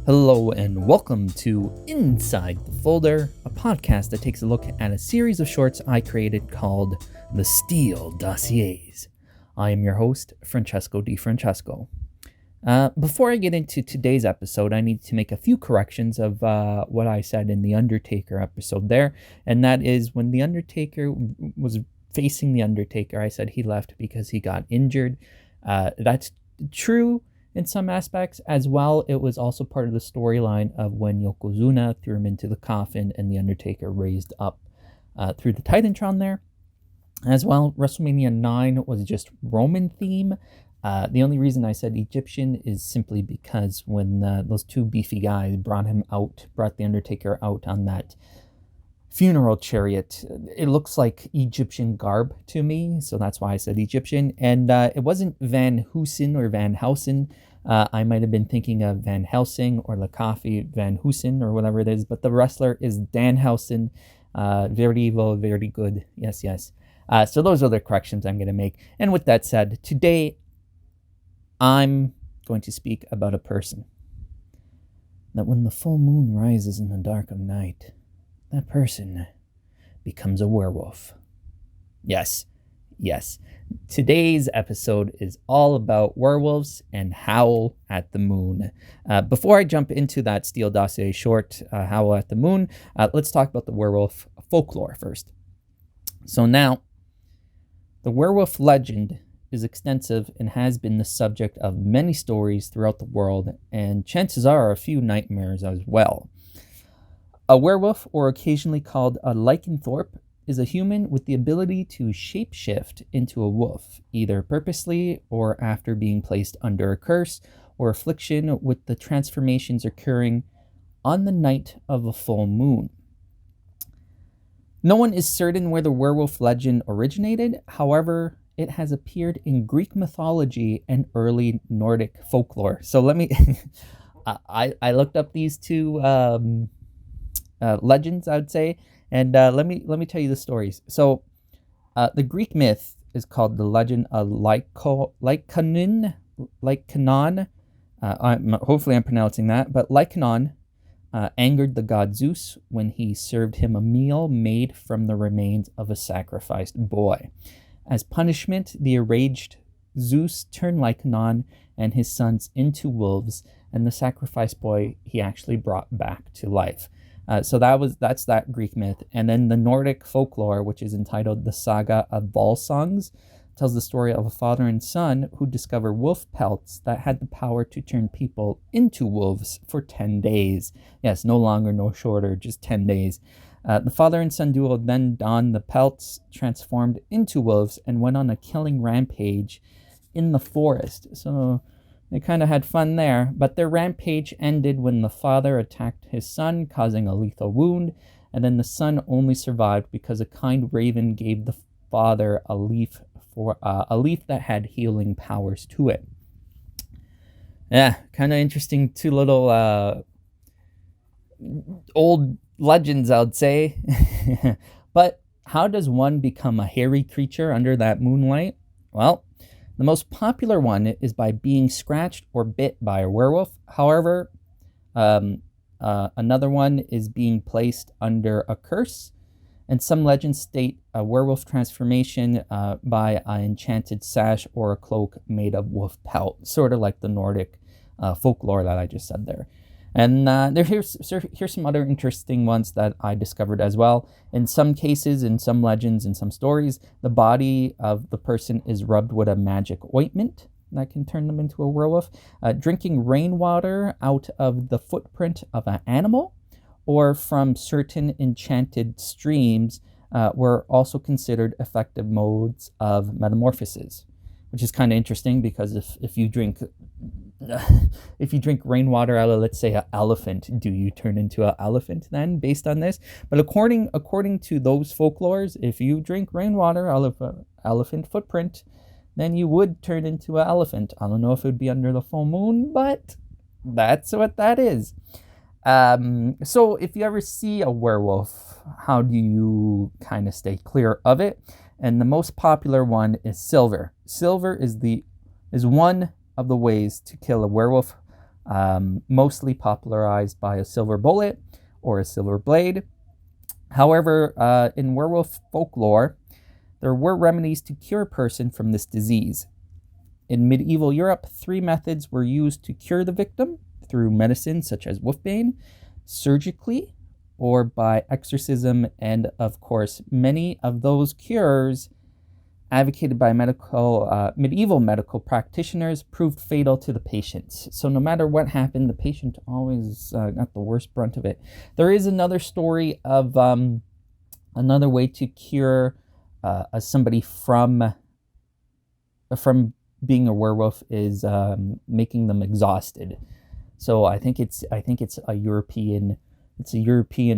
Hello and welcome to Inside the Folder, a podcast that takes a look at a series of shorts I created called the Steele Dossiers. I am your host, Francesco Di Francesco. Before I get into today's episode, I need to make a few corrections of what I said in the Undertaker episode there, and that is when the Undertaker was facing the Undertaker, I said he left because he got injured. That's true in some aspects. As well, it was also part of the storyline of when Yokozuna threw him into the coffin and the Undertaker raised up through the Titantron there. As well, Wrestlemania 9 was just Roman theme. The only reason I said Egyptian is simply because when those two beefy guys brought the Undertaker out on that funeral chariot, it looks like Egyptian garb to me, so that's why I said Egyptian. And it wasn't Van Heusen or Van Helsing. I might have been thinking of Van Helsing or Lakafi Van Heusen or whatever it is, but the wrestler is Dan Helsing. Very evil, very good. Yes. So those are the corrections I'm going to make. And with that said, today I'm going to speak about a person that when the full moon rises in the dark of night, that person becomes a werewolf. Yes. Today's episode is all about werewolves and Howl at the Moon. Before I jump into that Steele Dossier short, Howl at the Moon, let's talk about the werewolf folklore first. So now, the werewolf legend is extensive and has been the subject of many stories throughout the world, and chances are a few nightmares as well. A werewolf, or occasionally called a lycanthrope, is a human with the ability to shapeshift into a wolf, either purposely or after being placed under a curse or affliction, with the transformations occurring on the night of a full moon. No one is certain where the werewolf legend originated. However, it has appeared in Greek mythology and early Nordic folklore. So let me I looked up these two legends, I would say, and let me tell you the stories. So the Greek myth is called the legend of Lycanon. Hopefully I'm pronouncing that, but Lycanon angered the god Zeus when he served him a meal made from the remains of a sacrificed boy. As punishment, the enraged Zeus turned Lycanon and his sons into wolves, and the sacrificed boy he actually brought back to life. So that's that Greek myth. And then the Nordic folklore, which is entitled the Saga of Volsungs, tells the story of a father and son who discover wolf pelts that had the power to turn people into wolves for 10 days. Yes, no longer, no shorter, just 10 days. The father and son duo then donned the pelts, transformed into wolves, and went on a killing rampage in the forest. So they kind of had fun there, but their rampage ended when the father attacked his son, causing a lethal wound, and then the son only survived because a kind raven gave the father a leaf that had healing powers to it. Yeah, kind of interesting. Two little old legends, I would say. But how does one become a hairy creature under that moonlight? Well, the most popular one is by being scratched or bit by a werewolf. However, another one is being placed under a curse. And some legends state a werewolf transformation by an enchanted sash or a cloak made of wolf pelt, sort of like the Nordic folklore that I just said there. And here's some other interesting ones that I discovered as well. In some cases, in some legends, in some stories, the body of the person is rubbed with a magic ointment that can turn them into a werewolf. Drinking rainwater out of the footprint of an animal or from certain enchanted streams were also considered effective modes of metamorphosis, which is kind of interesting because if you drink rainwater out of, let's say, an elephant, do you turn into an elephant then based on this? But according to those folklores, if you drink rainwater out of an elephant footprint, then you would turn into an elephant. I don't know if it would be under the full moon, but that's what that is. So if you ever see a werewolf, how do you kind of stay clear of it? And the most popular one is silver. Silver is one of the ways to kill a werewolf. mostly popularized by a silver bullet or a silver blade. However, in werewolf folklore, there were remedies to cure a person from this disease. In medieval Europe, 3 methods were used to cure the victim: through medicine such as wolfbane, surgically, or by exorcism, and of course, many of those cures advocated by medieval medical practitioners proved fatal to the patients. So no matter what happened, the patient always got the worst brunt of it. There is another story of another way to cure somebody from being a werewolf is making them exhausted. So I think it's a European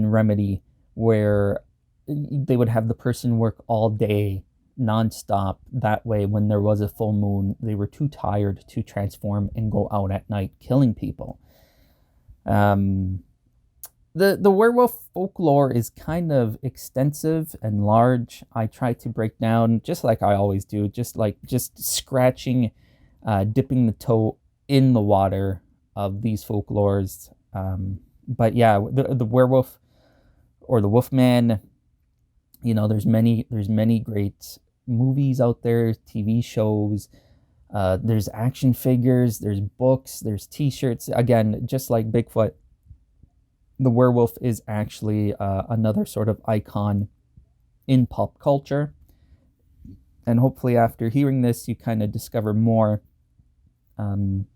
remedy where they would have the person work all day nonstop. That way, when there was a full moon, they were too tired to transform and go out at night killing people. The werewolf folklore is kind of extensive and large. I try to break down, just like I always do, just scratching, dipping the toe in the water of these folklores. But yeah, the werewolf or the Wolfman, there's many great movies out there, TV shows. There's action figures, there's books, there's t-shirts. Again, just like Bigfoot, the werewolf is actually another sort of icon in pop culture. And hopefully after hearing this, you kind of discover more in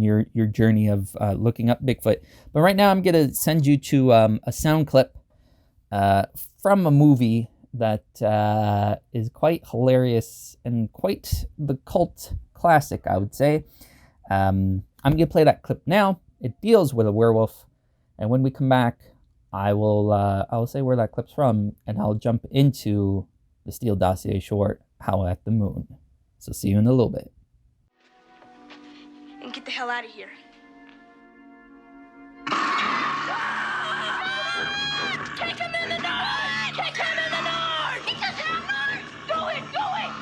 your journey of looking up Bigfoot. But right now I'm going to send you to a sound clip from a movie that is quite hilarious and quite the cult classic, I would say. I'm going to play that clip now. It deals with a werewolf, and when we come back, I'll say where that clip's from, and I'll jump into the Steele Dossier short, Howl at the Moon. So see you in a little bit. And get the hell out of here. Kick him in the north! Kick him in the north! He doesn't have north! Do it!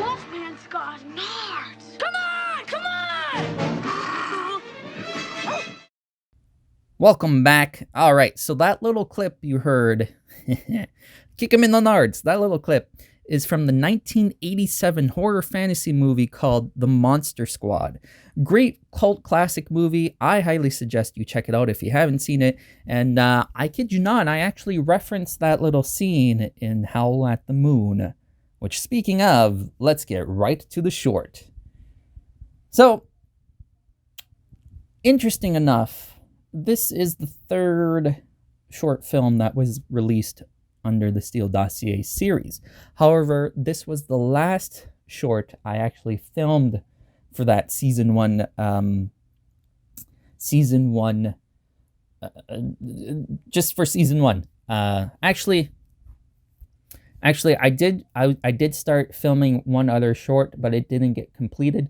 Wolfman's got nards! Come on! Come on! Welcome back. All right, so that little clip you heard, kick him in the nards, that little clip is from the 1987 horror fantasy movie called The Monster Squad. Great cult classic movie. I highly suggest you check it out if you haven't seen it. And I kid you not, I actually referenced that little scene in Howl at the Moon. Which, speaking of, let's get right to the short. So, interesting enough, this is the 3rd short film that was released under the Steele Dossier series. However, this was the last short I actually filmed for that season 1. Just for season 1. Actually, I did start filming one other short, but it didn't get completed.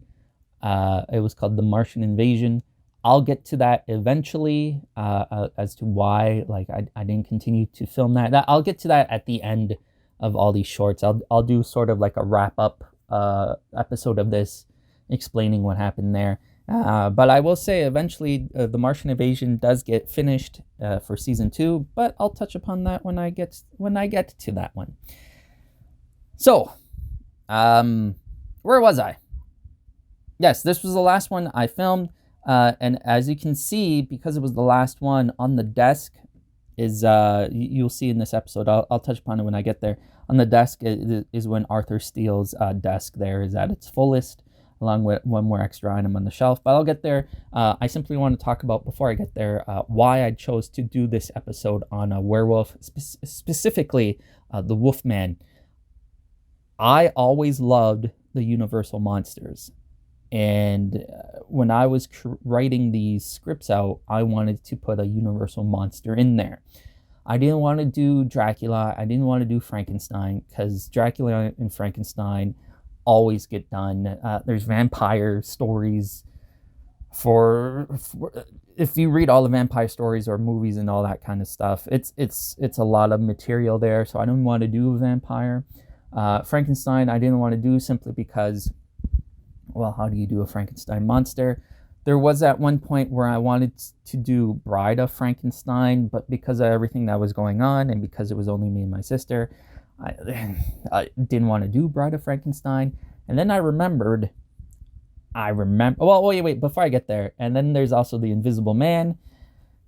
It was called The Martian Invasion. I'll get to that eventually, as to why I didn't continue to film that. I'll get to that at the end of all these shorts. I'll do sort of like a wrap up episode of this, explaining what happened there. But I will say eventually The Martian Invasion does get finished for season 2, but I'll touch upon that when I get to that one. So, where was I? Yes, this was the last one I filmed. And as you can see, because it was the last one, on the desk is, you'll see in this episode, I'll touch upon it when I get there. On the desk is when Arthur Steele's desk there is at its fullest, along with one more extra item on the shelf. But I'll get there. I simply want to talk about, before I get there, why I chose to do this episode on a werewolf, specifically the Wolfman. I always loved the Universal monsters. And when I was writing these scripts out, I wanted to put a Universal monster in there. I didn't want to do Dracula. I didn't want to do Frankenstein, because Dracula and Frankenstein always get done. There's vampire stories for if you read all the vampire stories or movies and all that kind of stuff, it's a lot of material there. So I didn't want to do a vampire. Frankenstein I didn't want to do, simply because, well, how do you do a Frankenstein monster? There was at one point where I wanted to do Bride of Frankenstein, but because of everything that was going on and because it was only me and my sister, I didn't want to do Bride of Frankenstein. And then I remember, well, wait, before I get there. And then there's also the Invisible Man.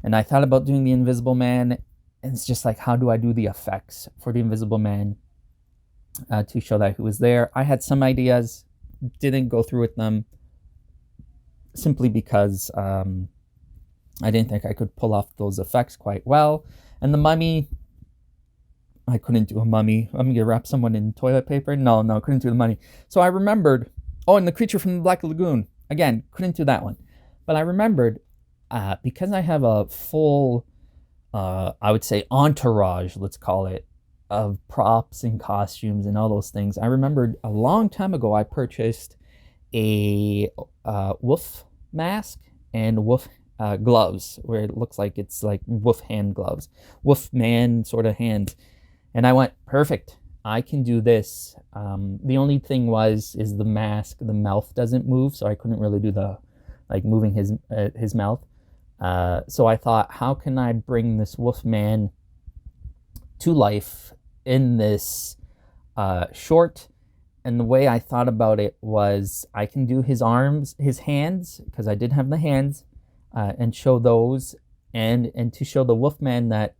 And I thought about doing the Invisible Man. And it's just like, how do I do the effects for the Invisible Man to show that he was there? I had some ideas, didn't go through with them, simply because I didn't think I could pull off those effects quite well. And the mummy, I couldn't do a mummy. I'm going to wrap someone in toilet paper. No, couldn't do the mummy. So I remembered, and the creature from the Black Lagoon. Again, couldn't do that one. But I remembered, because I have a full, I would say entourage, let's call it, of props and costumes and all those things. I remembered a long time ago I purchased a wolf mask and wolf gloves, where it looks like it's like wolf hand gloves, wolf man sort of hands. And I went, perfect, I can do this. The only thing is the mask, the mouth doesn't move, so I couldn't really do the moving his mouth. So I thought, how can I bring this wolf man to life in this short? And the way I thought about it was, I can do his arms, his hands, because I did have the hands, and show those, and to show the Wolfman that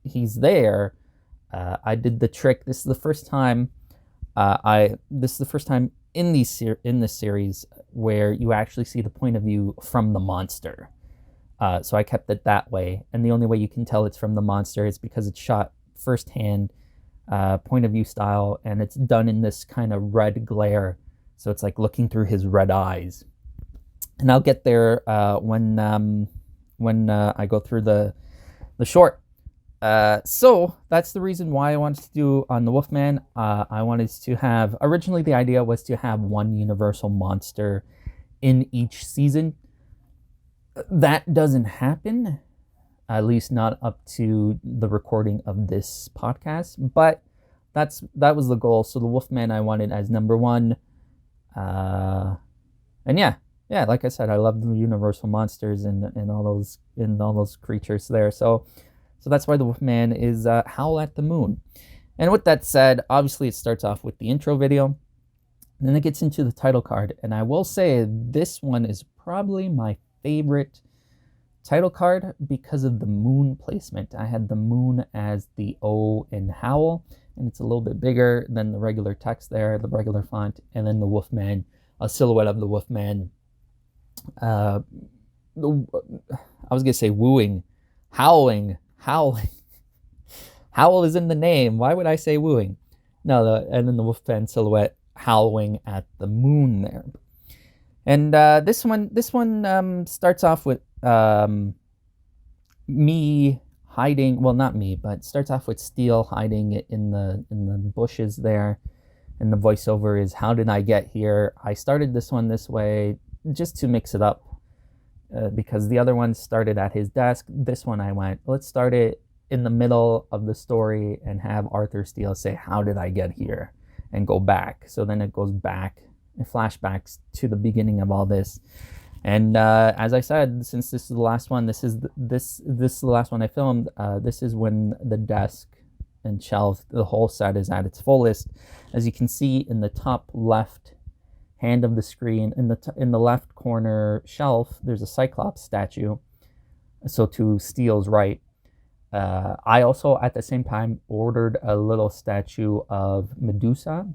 he's there. I did the trick. This is the first time in this series where you actually see the point of view from the monster. So I kept it that way, and the only way you can tell it's from the monster is because it's shot firsthand, point of view style, and it's done in this kind of red glare, so it's like looking through his red eyes. And I'll get there when I go through the short. So that's the reason why I wanted to do on the Wolfman. I wanted to have, originally the idea was to have one universal monster in each season. That doesn't happen, at least not up to the recording of this podcast, but that was the goal. So the Wolfman I wanted as number one. And yeah, like I said, I love the universal monsters and all those creatures there. So that's why the Wolfman is Howl at the Moon. And with that said, obviously it starts off with the intro video, and then it gets into the title card. And I will say this one is probably my favorite title card because of the moon placement. I had the moon as the O in Howl, and it's a little bit bigger than the regular text there, the regular font, and then the Wolfman, a silhouette of the Wolfman. I was gonna say wooing, howling. Howl is in the name. Why would I say wooing? No, and then the Wolfman silhouette howling at the moon there. And this one starts off with me hiding. Well, not me, but starts off with Steele hiding in the bushes there, and the voiceover is, "How did I get here?" I started this one this way just to mix it up, because the other one started at his desk. This one I went, let's start it in the middle of the story and have Arthur Steele say, "How did I get here?" and go back. So then it goes back, it flashbacks to the beginning of all this. And as I said, since this is the last one, this is the last one I filmed. This is when the desk and shelf, the whole set is at its fullest. As you can see in the top left hand of the screen, in the left corner shelf, there's a Cyclops statue. So to Steele's right, I also at the same time ordered a little statue of Medusa.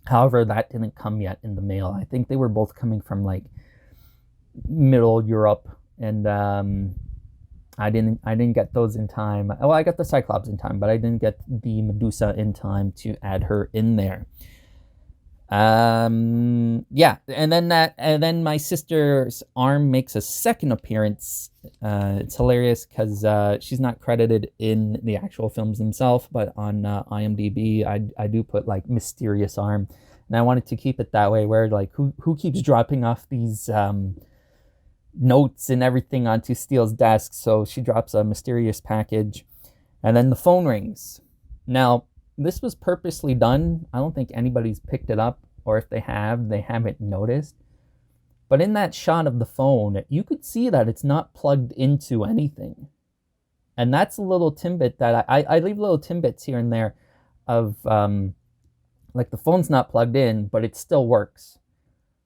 However, that didn't come yet in the mail. I think they were both coming from like Middle Europe, and I didn't get those in time. Well, I got the Cyclops in time, but I didn't get the Medusa in time to add her in there. Yeah, and then my sister's arm makes a second appearance. It's hilarious because she's not credited in the actual films themselves, but on IMDb I do put like mysterious arm, and I wanted to keep it that way, where like who keeps dropping off these notes and everything onto Steele's desk. So she drops a mysterious package, and then the phone rings. Now, this was purposely done. I don't think anybody's picked it up or if they haven't noticed. But in that shot of the phone, you could see that it's not plugged into anything. And that's a little tidbit that I leave little tidbits here and there of like the phone's not plugged in, but it still works.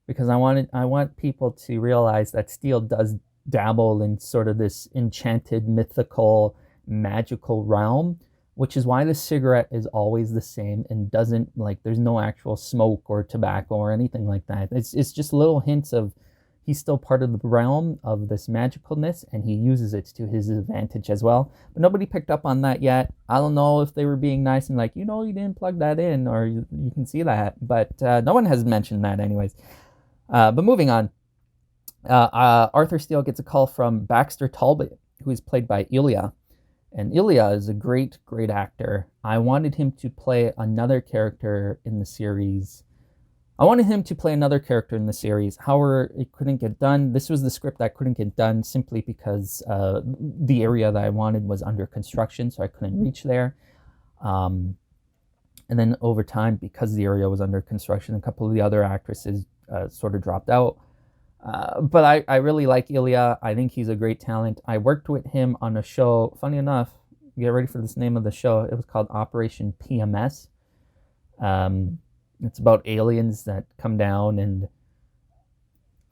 Because I want people to realize that Steele does dabble in sort of this enchanted, mythical, magical realm, which is why the cigarette is always the same and doesn't, like, there's no actual smoke or tobacco or anything like that. It's just little hints of he's still part of the realm of this magicalness, and he uses it to his advantage as well. But nobody picked up on that yet. I don't know if they were being nice and like, you didn't plug that in, or you can see that. But no one has mentioned that anyways. But moving on. Arthur Steele gets a call from Baxter Talbot, who is played by Ilya. And Ilya is a great, great actor. I wanted him to play another character in the series. However, it couldn't get done. This was the script that couldn't get done simply because the area that I wanted was under construction, so I couldn't reach there. And then over time, because the area was under construction, a couple of the other actresses sort of dropped out. But I really like Ilya. I think he's a great talent. I worked with him on a show. Funny enough, get ready for this name of the show. It was called Operation PMS. It's about aliens that come down, and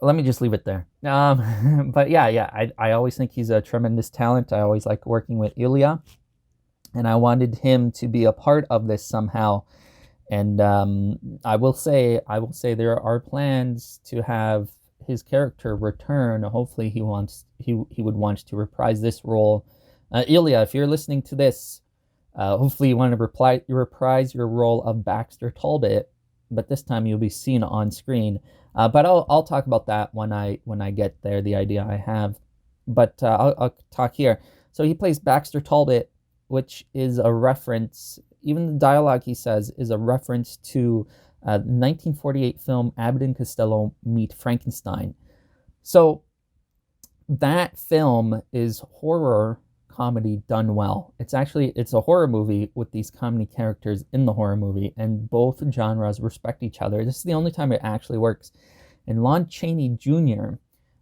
let me just leave it there. But yeah, I always think he's a tremendous talent. I always like working with Ilya, and I wanted him to be a part of this somehow. And I will say there are plans to have his character return. Hopefully he would want to reprise this role. Ilya, if you're listening to this, hopefully you want to reprise your role of Baxter Talbot, but this time you'll be seen on screen. But I'll talk about that when I get there, the idea I have. But I'll talk here. So he plays Baxter Talbot, which is a reference, even the dialogue he says is a reference to 1948 film Abbott and Costello Meet Frankenstein. So that film is horror comedy done well. It's a horror movie with these comedy characters in the horror movie, and both genres respect each other. This is the only time it actually works. And Lon Chaney Jr.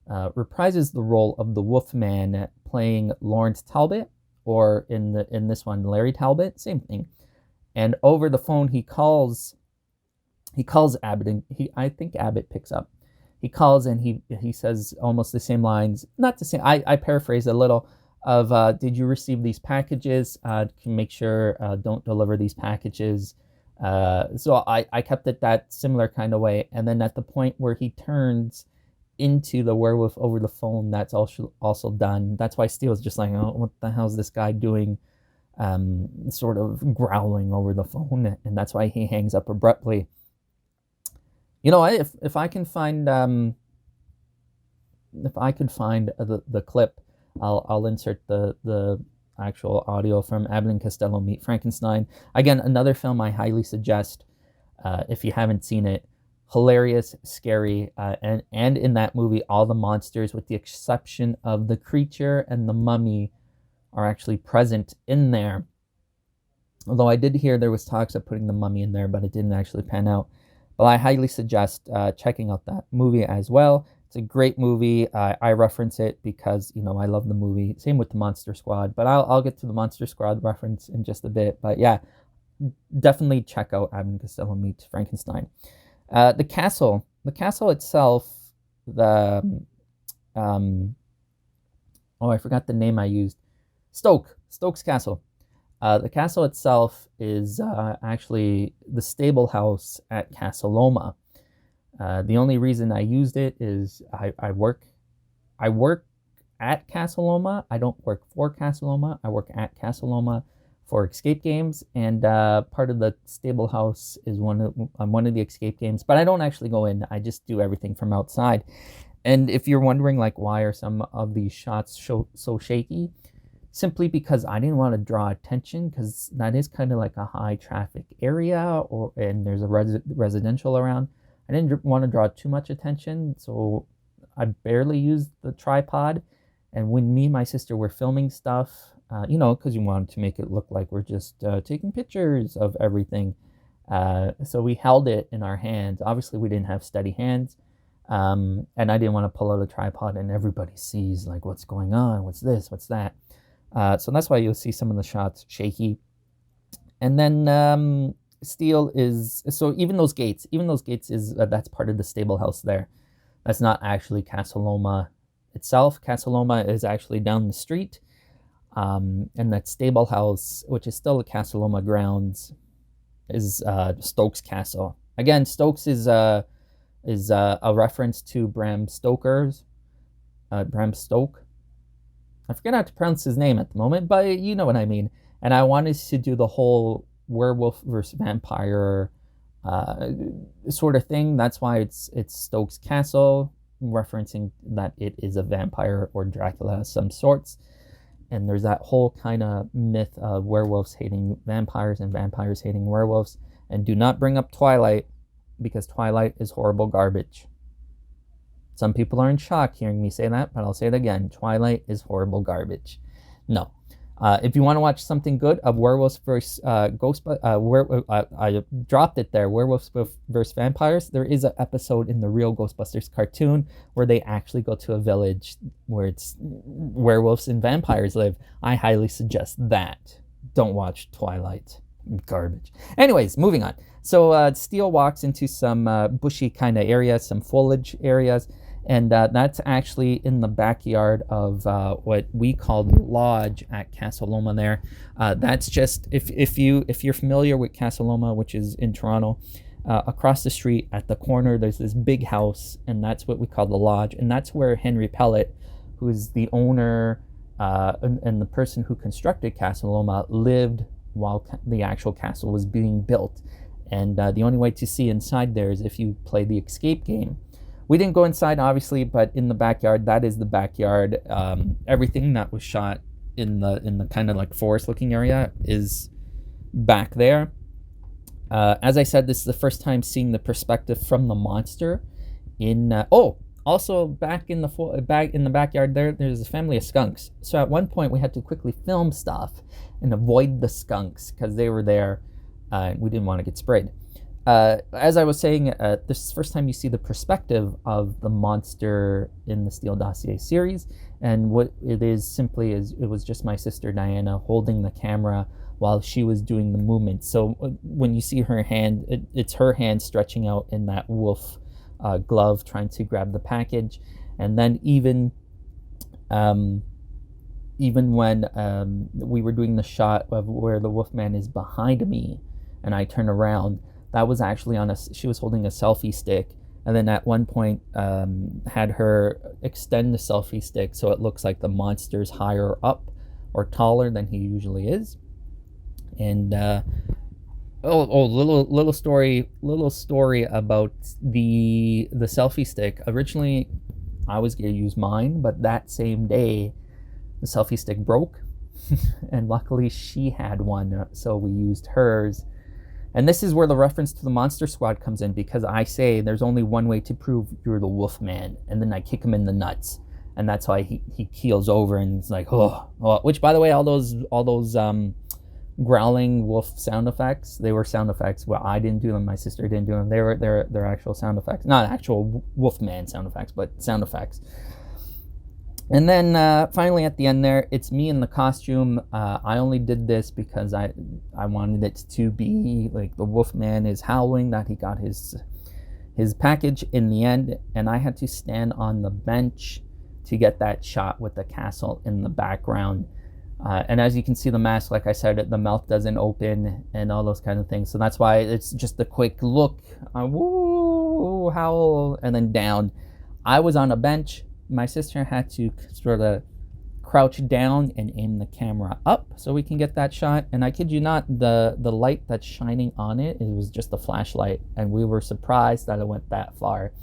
Reprises the role of the Wolfman, playing Lawrence Talbot, or in this one, Larry Talbot, same thing. And over the phone, he calls Abbott, and I think Abbott picks up. He calls and he says almost the same lines, not the same. I paraphrase a little of, did you receive these packages? Can make sure don't deliver these packages. So I kept it that similar kind of way. And then at the point where he turns into the werewolf over the phone, that's also done. That's why Steele's just like, oh, what the hell is this guy doing? Sort of growling over the phone, and that's why he hangs up abruptly. If I can find the clip, I'll insert the actual audio from Abbott and Costello Meet Frankenstein. Again, another film I highly suggest if you haven't seen it. Hilarious, scary, and in that movie, all the monsters, with the exception of the creature and the mummy, are actually present in there. Although I did hear there was talks of putting the mummy in there, but it didn't actually pan out. But I highly suggest checking out that movie as well. It's a great movie. I reference it because, I love the movie. Same with the Monster Squad, but I'll get to the Monster Squad reference in just a bit. But yeah, definitely check out Abbott and Costello Meet Frankenstein. The castle itself, I forgot the name I used. Stokes Castle. The castle itself is actually the stable house at Castle Loma. The only reason I used it is I work at Castle Loma. I don't work for Castle Loma. I work at Castle Loma for escape games, and part of the stable house is one of the escape games. But I don't actually go in. I just do everything from outside. And if you're wondering, like, why are some of these shots so shaky? Simply because I didn't want to draw attention, because that is kind of like a high traffic area, and there's a residential around. I didn't want to draw too much attention, so I barely used the tripod. And when me and my sister were filming stuff, because you wanted to make it look like we're just taking pictures of everything, So we held it in our hands. Obviously, we didn't have steady hands. And I didn't want to pull out a tripod and everybody sees like what's going on, what's this, what's that. So that's why you'll see some of the shots shaky. And then Steele is, so even those gates is, that's part of the stable house there. That's not actually Castle Loma itself. Castle Loma is actually down the street. And that stable house, which is still the Castle Loma grounds, is Stokes Castle. Again, Stokes is a reference to Bram Stoker. I forget how to pronounce his name at the moment, but you know what I mean. And I wanted to do the whole werewolf versus vampire sort of thing. That's why it's Stokes Castle, referencing that it is a vampire or Dracula of some sorts. And there's that whole kind of myth of werewolves hating vampires and vampires hating werewolves. And do not bring up Twilight, because Twilight is horrible garbage. Some people are in shock hearing me say that, but I'll say it again. Twilight is horrible garbage. No. If you want to watch something good of werewolves versus Ghostbusters, I dropped it there, werewolves versus vampires. There is an episode in the real Ghostbusters cartoon where they actually go to a village where it's werewolves and vampires live. I highly suggest that. Don't watch Twilight. Garbage. Anyways, moving on. So Steele walks into some bushy kind of areas, some foliage areas, and that's actually in the backyard of what we call the lodge at Castle Loma there. That's just, if you're familiar with Castle Loma, which is in Toronto, across the street at the corner, there's this big house, and that's what we call the lodge. And that's where Henry Pellet, who is the owner and the person who constructed Castle Loma, lived while the actual castle was being built. And the only way to see inside there is if you play the escape game. We didn't go inside, obviously, but in the backyard, that is the backyard. Everything that was shot in the kind of like forest-looking area is back there. As I said, this is the first time seeing the perspective from the monster. Also back in the backyard there's a family of skunks. So at one point we had to quickly film stuff and avoid the skunks because they were there. We didn't want to get sprayed. As I was saying, this is the first time you see the perspective of the monster in the Steele Dossier series. And what it is simply is, it was just my sister Diana holding the camera while she was doing the movement. So when you see her hand, it's her hand stretching out in that wolf glove trying to grab the package. And then even when we were doing the shot of where the Wolfman is behind me and I turn around, that was actually she was holding a selfie stick, and then at one point had her extend the selfie stick so it looks like the monster's higher up or taller than he usually is. And little story about the selfie stick. Originally I was gonna use mine, but that same day the selfie stick broke and luckily she had one, so we used hers. And this is where the reference to the Monster Squad comes in, because I say there's only one way to prove you're the Wolfman, and then I kick him in the nuts, and that's why he keels over and it's like, oh. Which, by the way, all those growling wolf sound effects, they were sound effects. Well, I didn't do them, my sister didn't do them. They're actual sound effects, not actual Wolfman sound effects, but sound effects. And then finally at the end there, it's me in the costume. I only did this because I wanted it to be like the Wolfman is howling that he got his package in the end, and I had to stand on the bench to get that shot with the castle in the background. And as you can see, the mask, like I said, the mouth doesn't open and all those kind of things. So that's why it's just a quick look, woo, howl, and then down. I was on a bench. My sister had to sort of crouch down and aim the camera up so we can get that shot. And I kid you not, the light that's shining on it was just a flashlight, and we were surprised that it went that far.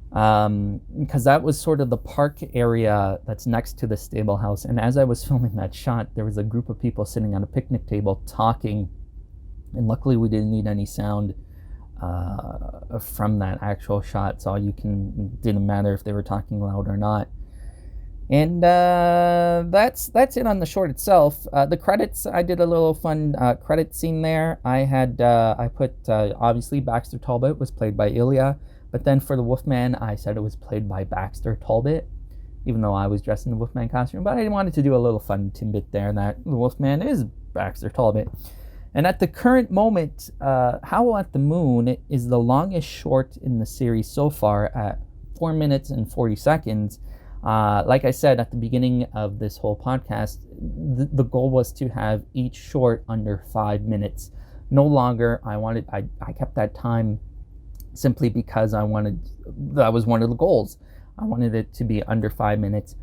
Because that was sort of the park area that's next to the stable house. And as I was filming that shot, there was a group of people sitting on a picnic table talking, and luckily we didn't need any sound from that actual shot, so didn't matter if they were talking loud or not. And that's it on the short itself. The credits, I did a little fun credit scene there. I put obviously Baxter Talbot was played by Ilya, but then for the Wolfman, I said it was played by Baxter Talbot, even though I was dressed in the Wolfman costume. But I wanted to do a little fun tidbit there that the Wolfman is Baxter Talbot. And at the current moment, Howl at the Moon is the longest short in the series so far at 4 minutes and 40 seconds. Like I said at the beginning of this whole podcast, the goal was to have each short under 5 minutes. No longer. I kept that time simply because that was one of the goals. I wanted it to be under 5 minutes.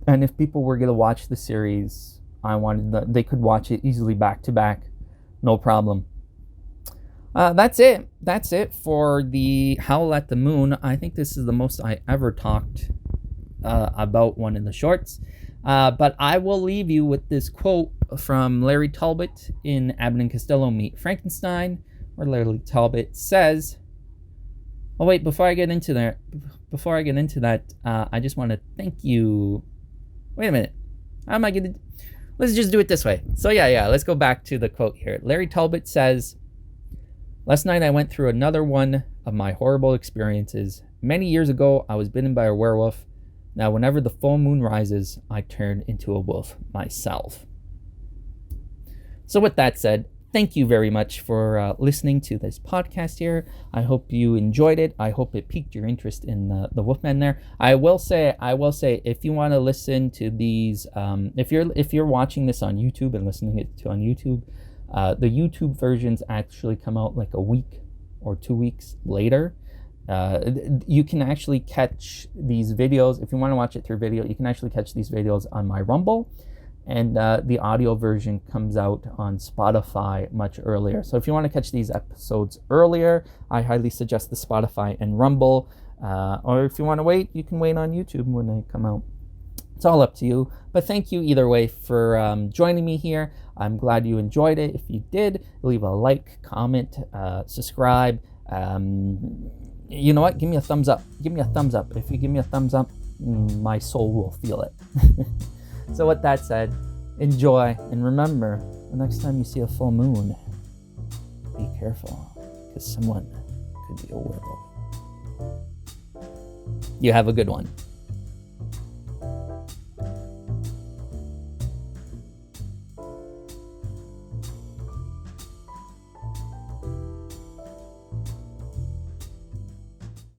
And if people were going to watch the series, they could watch it easily back to back. No problem. That's it. That's it for the Howl at the Moon. I think this is the most I ever talked about one of the shorts. But I will leave you with this quote from Larry Talbot in Abbott and Costello Meet Frankenstein, where Larry Talbot says, oh wait, before I get into that, I just want to thank you. Wait a minute. How am I going to... Let's just do it this way. So yeah, let's go back to the quote here. Larry Talbot says, last night I went through another one of my horrible experiences. Many years ago, I was bitten by a werewolf. Now, whenever the full moon rises, I turn into a wolf myself. So with that said, thank you very much for listening to this podcast here. I hope you enjoyed it. I hope it piqued your interest in the Wolfman there. I will say, if you want to listen to these, if you're watching this on YouTube and listening it to on YouTube, the YouTube versions actually come out like a week or 2 weeks later. You can actually catch these videos, if you want to watch it through video, you can actually catch these videos on my Rumble. And the audio version comes out on Spotify much earlier. So if you want to catch these episodes earlier, I highly suggest the Spotify and Rumble. Or if you want to wait, you can wait on YouTube when they come out. It's all up to you. But thank you either way for joining me here. I'm glad you enjoyed it. If you did, leave a like, comment, subscribe. You know what? Give me a thumbs up. Give me a thumbs up. If you give me a thumbs up, my soul will feel it. So with that said, enjoy, and remember, the next time you see a full moon, be careful, because someone could be a werewolf. You have a good one.